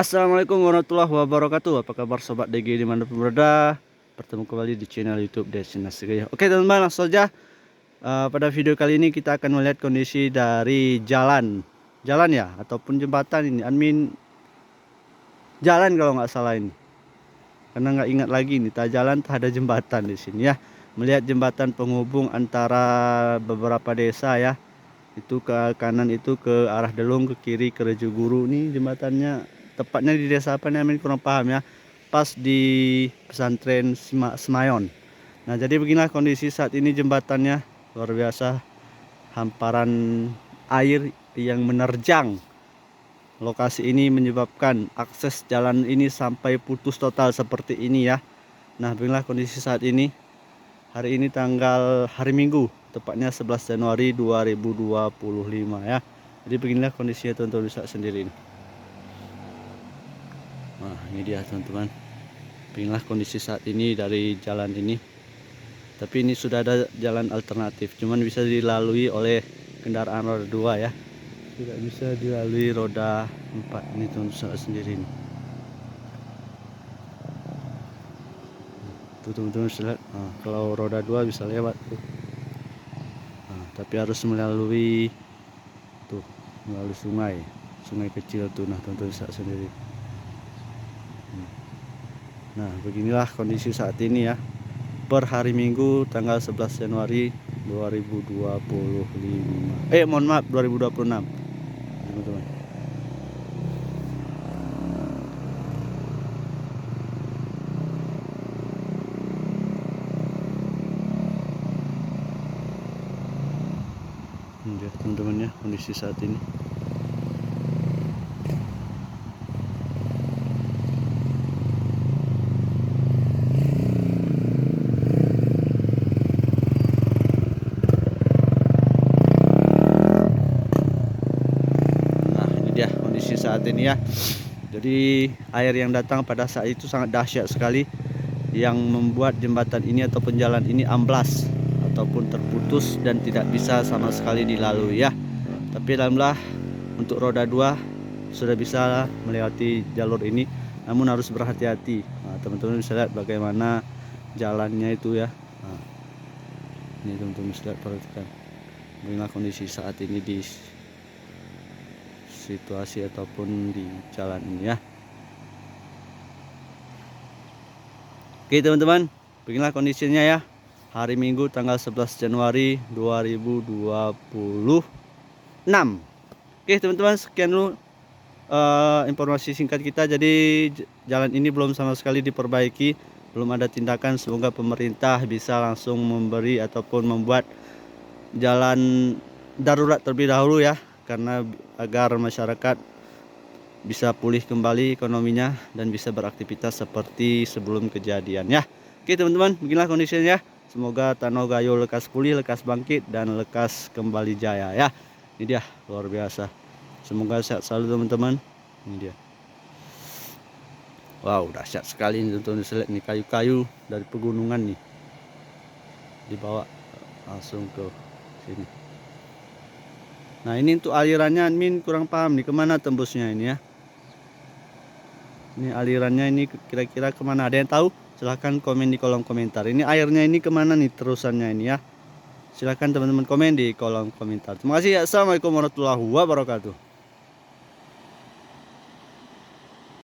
Assalamualaikum warahmatullahi wabarakatuh. Apa kabar sobat DG dimanapun berada? Bertemu kembali di channel YouTube Destinasi Gaya. Oke teman-teman, langsung saja. Pada video kali ini kita akan melihat kondisi dari jalan ya, ataupun jembatan ini. Jalan kalau nggak salah ini. Karena nggak ingat lagi nih, tak jalan tak ada jembatan di sini ya. Melihat jembatan penghubung antara beberapa desa ya. Itu ke kanan itu ke arah Delung, ke kiri ke Rejoguru. Nih jembatannya tepatnya di desa apa namanya kurang paham ya, pas di pesantren Semayon. Nah jadi beginilah kondisi saat ini jembatannya, luar biasa, hamparan air yang menerjang lokasi ini menyebabkan akses jalan ini sampai putus total seperti ini ya. Nah beginilah kondisi saat ini, hari ini hari Minggu, tepatnya 11 Januari 2025 ya. Jadi beginilah kondisinya teman-teman bisa sendiri ini. Nah ini dia teman-teman, beginilah kondisi saat ini dari jalan ini. Tapi ini sudah ada jalan alternatif, cuman bisa dilalui oleh kendaraan roda 2 ya, tidak bisa dilalui roda 4 ini teman-teman bisa sendiri ini. Tuh teman-teman bisa lihat, nah, kalau roda 2 bisa lewat tuh. Nah, tapi harus melalui sungai kecil tuh. Nah teman-teman bisa sendiri. Nah beginilah kondisi saat ini ya, per hari Minggu tanggal 11 Januari 2025. Mohon maaf, 2026 teman-teman. Lihat teman-teman ya kondisi saat ini. Kondisi saat ini ya, jadi air yang datang pada saat itu sangat dahsyat sekali, yang membuat jembatan ini ataupun jalan ini amblas ataupun terputus dan tidak bisa sama sekali dilalui ya. Tapi alhamdulillah untuk roda 2 sudah bisa melewati jalur ini, namun harus berhati-hati. Nah, teman-teman bisa lihat bagaimana jalannya itu ya. Nah, ini teman-teman bisa lihat, perhatikan beginilah kondisi saat ini di situasi ataupun di jalan ini ya. Oke teman-teman, beginilah kondisinya ya, hari Minggu tanggal 11 Januari 2026. Oke teman-teman, sekian dulu informasi singkat kita. Jadi jalan ini belum sama sekali diperbaiki, belum ada tindakan. Semoga pemerintah bisa langsung memberi ataupun membuat jalan darurat terlebih dahulu ya, karena agar masyarakat bisa pulih kembali ekonominya dan bisa beraktivitas seperti sebelum kejadian ya. Oke teman-teman, beginilah kondisinya. Semoga Tanah Gayo lekas pulih, lekas bangkit, dan lekas kembali jaya ya. Ini dia, luar biasa. Semoga sehat selalu teman-teman. Ini dia. Wow, dahsyat sekali ini teman-teman. Ini kayu-kayu dari pegunungan nih, dibawa langsung ke sini. Nah ini untuk alirannya admin kurang paham nih, kemana tembusnya ini ya. Ini alirannya ini kira-kira kemana, ada yang tahu? Silahkan komen di kolom komentar. Ini airnya ini kemana nih terusannya ini ya. Silahkan teman-teman komen di kolom komentar. Terima kasih. Assalamualaikum warahmatullahi wabarakatuh.